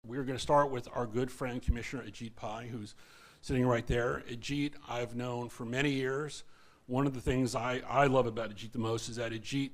We're going to start with our good friend, Commissioner Ajit Pai, who's sitting right there. Ajit, I've known for many years. One of the things I love about Ajit the most is that Ajit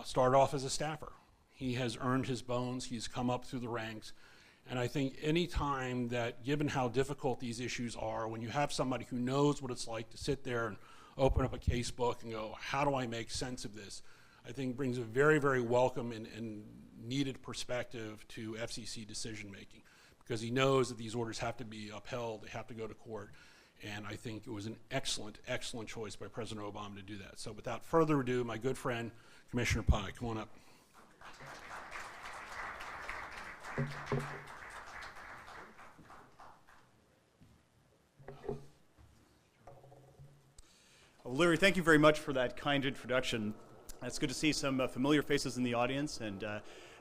started off as a staffer. He has earned his bones. He's come up through the ranks. And I think any time that, given how difficult these issues are, when you have somebody who knows what it's like to sit there and open up a case book and go, how do I make sense of this? I think brings a very, very welcome and needed perspective to FCC decision making, because he knows that these orders have to be upheld, they have to go to court, and I think it was an excellent, excellent choice by President Obama to do that. So without further ado, my good friend, Commissioner Pai, come on up. Well, Larry, thank you very much for that kind introduction. It's good to see some familiar faces in the audience, and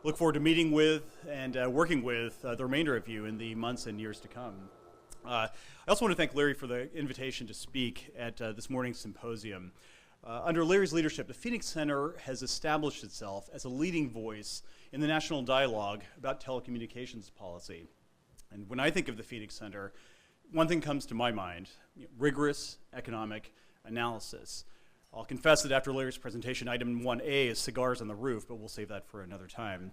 look forward to meeting with and working with the remainder of you in the months and years to come. I also want to thank Larry for the invitation to speak at this morning's symposium. Under Larry's leadership, the Phoenix Center has established itself as a leading voice in the national dialogue about telecommunications policy. And when I think of the Phoenix Center, one thing comes to my mind: rigorous economic analysis. I'll confess that after Larry's presentation, item 1A is cigars on the roof, but we'll save that for another time.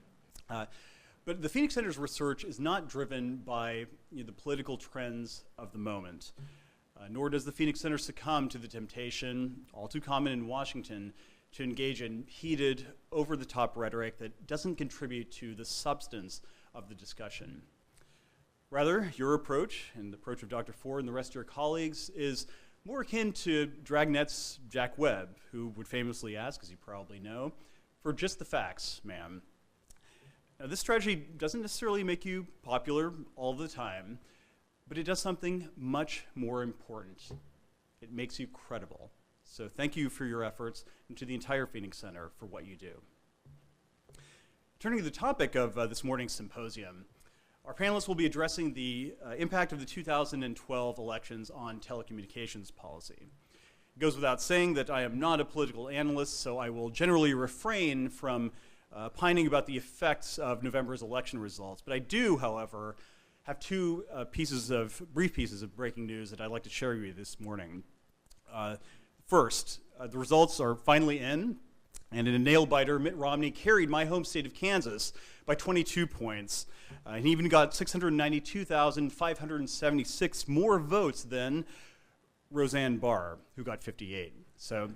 But the Phoenix Center's research is not driven by the political trends of the moment, nor does the Phoenix Center succumb to the temptation, all too common in Washington, to engage in heated, over-the-top rhetoric that doesn't contribute to the substance of the discussion. Rather, your approach, and the approach of Dr. Ford and the rest of your colleagues, is more akin to Dragnet's Jack Webb, who would famously ask, as you probably know, for just the facts, ma'am. Now, this strategy doesn't necessarily make you popular all the time, but it does something much more important. It makes you credible. So thank you for your efforts, and to the entire Phoenix Center for what you do. Turning to the topic of this morning's symposium, our panelists will be addressing the impact of the 2012 elections on telecommunications policy. It goes without saying that I am not a political analyst, so I will generally refrain from pining about the effects of November's election results. But I do, however, have two brief pieces of breaking news that I'd like to share with you this morning. First, the results are finally in, and in a nail-biter, Mitt Romney carried my home state of Kansas by 22 points. He even got 692,576 more votes than Roseanne Barr, who got 58. So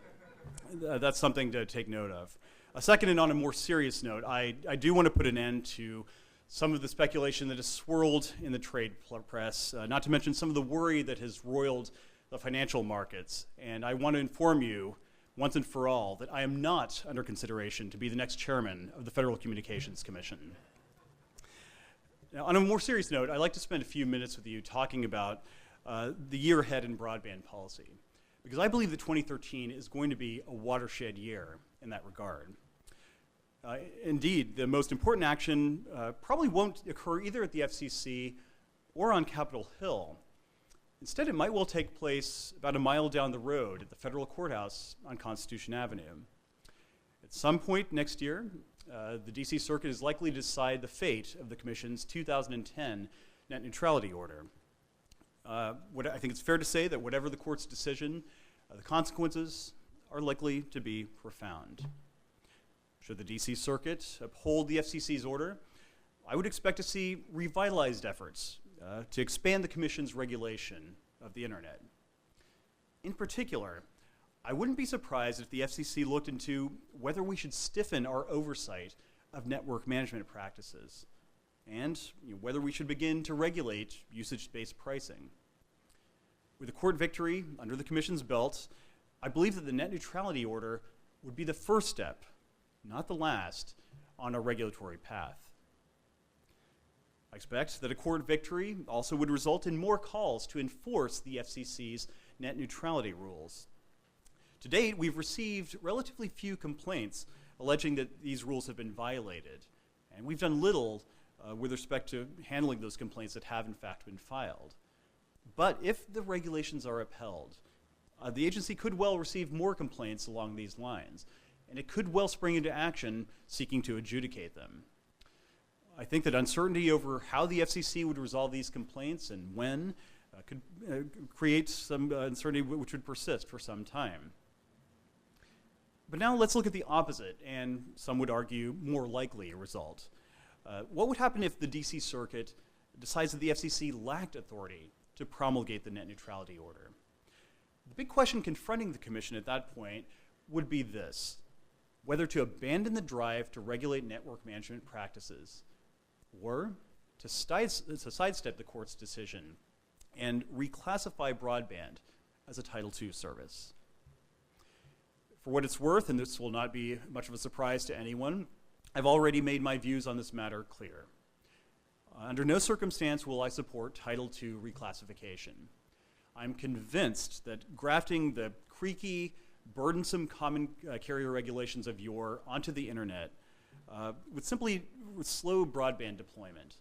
that's something to take note of. Second, and on a more serious note, I do want to put an end to some of the speculation that has swirled in the trade press, not to mention some of the worry that has roiled the financial markets. And I want to inform you, once and for all, that I am not under consideration to be the next chairman of the Federal Communications Commission. Now, on a more serious note, I'd like to spend a few minutes with you talking about the year ahead in broadband policy, because I believe that 2013 is going to be a watershed year in that regard. Indeed, the most important action probably won't occur either at the FCC or on Capitol Hill. Instead, it might well take place about a mile down the road at the federal courthouse on Constitution Avenue. At some point next year, the DC Circuit is likely to decide the fate of the Commission's 2010 net neutrality order. I think it's fair to say that whatever the court's decision, the consequences are likely to be profound. Should the DC Circuit uphold the FCC's order, I would expect to see revitalized efforts to expand the Commission's regulation of the internet. In particular, I wouldn't be surprised if the FCC looked into whether we should stiffen our oversight of network management practices, and whether we should begin to regulate usage-based pricing. With a court victory under the Commission's belt, I believe that the net neutrality order would be the first step, not the last, on a regulatory path. I expect that a court victory also would result in more calls to enforce the FCC's net neutrality rules. To date, we've received relatively few complaints alleging that these rules have been violated, and we've done little with respect to handling those complaints that have in fact been filed. But if the regulations are upheld, the agency could well receive more complaints along these lines, and it could well spring into action seeking to adjudicate them. I think that uncertainty over how the FCC would resolve these complaints and when could create some uncertainty which would persist for some time. But now let's look at the opposite, and some would argue more likely result. What would happen if the DC Circuit decides that the FCC lacked authority to promulgate the net neutrality order? The big question confronting the Commission at that point would be this: whether to abandon the drive to regulate network management practices or to sidestep the court's decision and reclassify broadband as a Title II service. For what it's worth, and this will not be much of a surprise to anyone, I've already made my views on this matter clear. Under no circumstance will I support Title II reclassification. I'm convinced that grafting the creaky, burdensome common carrier regulations of yore onto the internet would slow broadband deployment.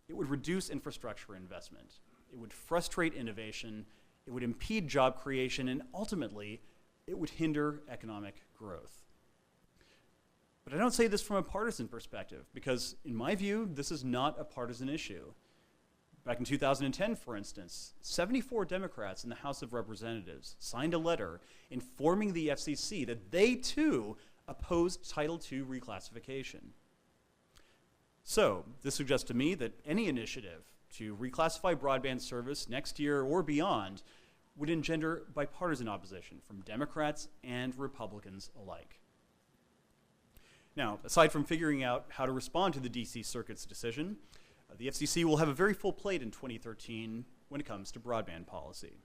It would reduce infrastructure investment. It would frustrate innovation. It would impede job creation, and ultimately, it would hinder economic growth. But I don't say this from a partisan perspective, because in my view, this is not a partisan issue. Back in 2010, for instance, 74 Democrats in the House of Representatives signed a letter informing the FCC that they too opposed Title II reclassification. So this suggests to me that any initiative to reclassify broadband service next year or beyond would engender bipartisan opposition from Democrats and Republicans alike. Now, aside from figuring out how to respond to the DC Circuit's decision, the FCC will have a very full plate in 2013 when it comes to broadband policy.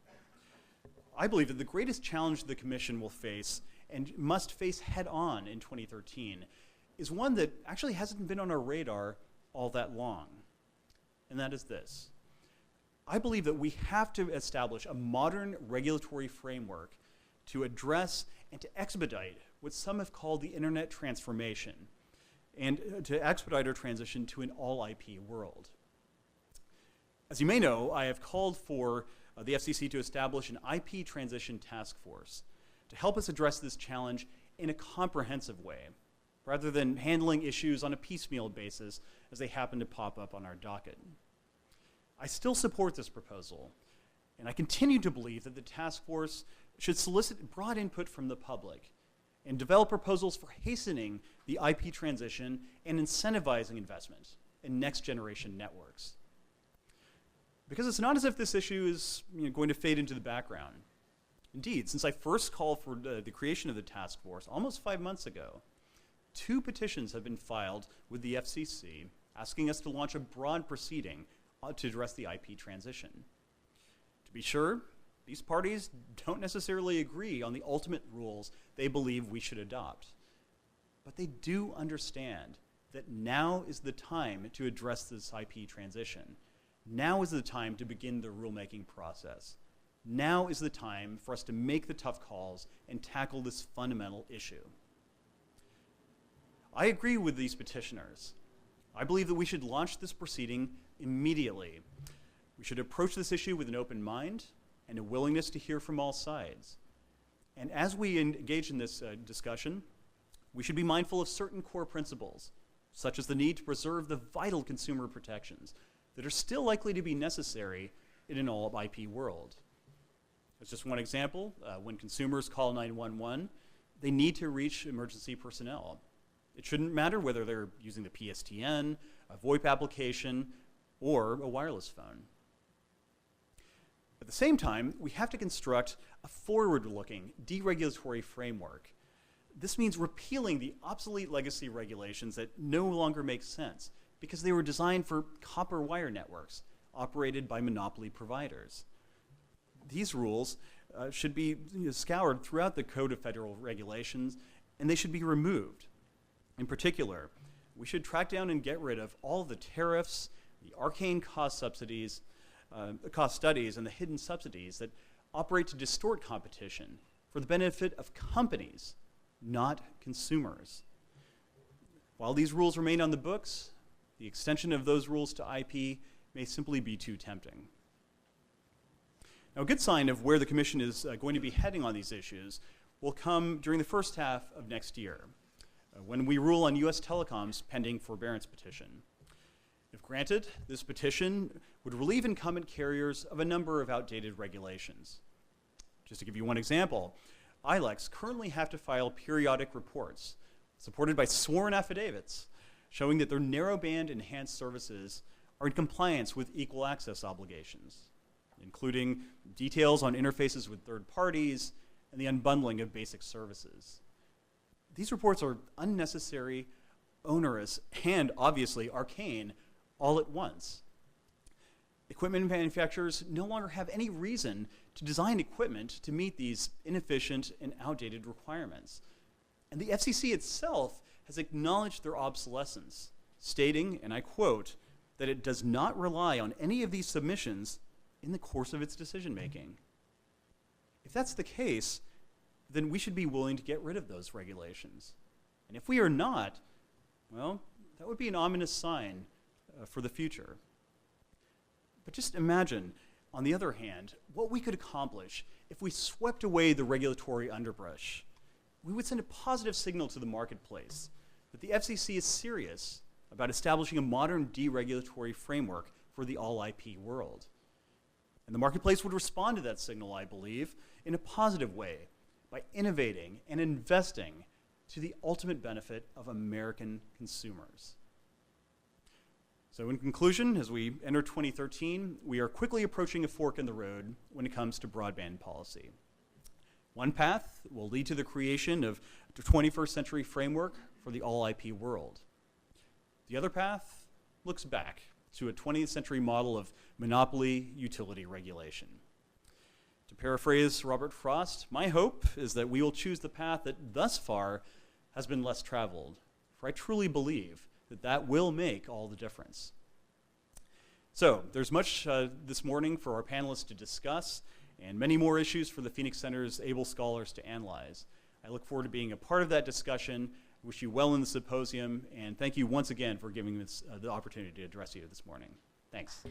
I believe that the greatest challenge the Commission will face and must face head-on in 2013 is one that actually hasn't been on our radar all that long, and that is this. I believe that we have to establish a modern regulatory framework to address and to expedite what some have called the internet transformation, and to expedite our transition to an all-IP world. As you may know, I have called for the FCC to establish an IP transition task force to help us address this challenge in a comprehensive way, rather than handling issues on a piecemeal basis as they happen to pop up on our docket. I still support this proposal, and I continue to believe that the task force should solicit broad input from the public and develop proposals for hastening the IP transition and incentivizing investment in next-generation networks. Because it's not as if this issue is going to fade into the background. Indeed, since I first called for the creation of the task force almost 5 months ago, 2 petitions have been filed with the FCC asking us to launch a broad proceeding to address the IP transition. To be sure, these parties don't necessarily agree on the ultimate rules they believe we should adopt. But they do understand that now is the time to address this IP transition. Now is the time to begin the rulemaking process. Now is the time for us to make the tough calls and tackle this fundamental issue. I agree with these petitioners. I believe that we should launch this proceeding immediately. We should approach this issue with an open mind and a willingness to hear from all sides. And as we engage in this discussion, we should be mindful of certain core principles, such as the need to preserve the vital consumer protections that are still likely to be necessary in an all-IP world. As just one example, when consumers call 911, they need to reach emergency personnel. It shouldn't matter whether they're using the PSTN, a VoIP application, or a wireless phone. At the same time, we have to construct a forward-looking, deregulatory framework. This means repealing the obsolete legacy regulations that no longer make sense because they were designed for copper wire networks operated by monopoly providers. These rules should be scoured throughout the Code of Federal Regulations, and they should be removed. In particular, we should track down and get rid of all the tariffs, the arcane cost studies, and the hidden subsidies that operate to distort competition for the benefit of companies, not consumers. While these rules remain on the books, the extension of those rules to IP may simply be too tempting. Now, a good sign of where the Commission is going to be heading on these issues will come during the first half of next year, when we rule on U.S. Telecom's pending forbearance petition. If granted, this petition would relieve incumbent carriers of a number of outdated regulations. Just to give you one example, ILECs currently have to file periodic reports supported by sworn affidavits showing that their narrowband enhanced services are in compliance with equal access obligations, including details on interfaces with third parties and the unbundling of basic services. These reports are unnecessary, onerous, and obviously arcane all at once. Equipment manufacturers no longer have any reason to design equipment to meet these inefficient and outdated requirements. And the FCC itself has acknowledged their obsolescence, stating, and I quote, that it does not rely on any of these submissions in the course of its decision-making. If that's the case, then we should be willing to get rid of those regulations. And if we are not, well, that would be an ominous sign for the future. But just imagine, on the other hand, what we could accomplish if we swept away the regulatory underbrush. We would send a positive signal to the marketplace that the FCC is serious about establishing a modern deregulatory framework for the all-IP world. And the marketplace would respond to that signal, I believe, in a positive way by innovating and investing to the ultimate benefit of American consumers. So in conclusion, as we enter 2013, we are quickly approaching a fork in the road when it comes to broadband policy. One path will lead to the creation of a 21st century framework for the all-IP world. The other path looks back to a 20th century model of monopoly utility regulation. To paraphrase Robert Frost, my hope is that we will choose the path that thus far has been less traveled, for I truly believe that that will make all the difference. So there's much this morning for our panelists to discuss and many more issues for the Phoenix Center's able scholars to analyze. I look forward to being a part of that discussion. I wish you well in the symposium, and thank you once again for giving us the opportunity to address you this morning. Thanks.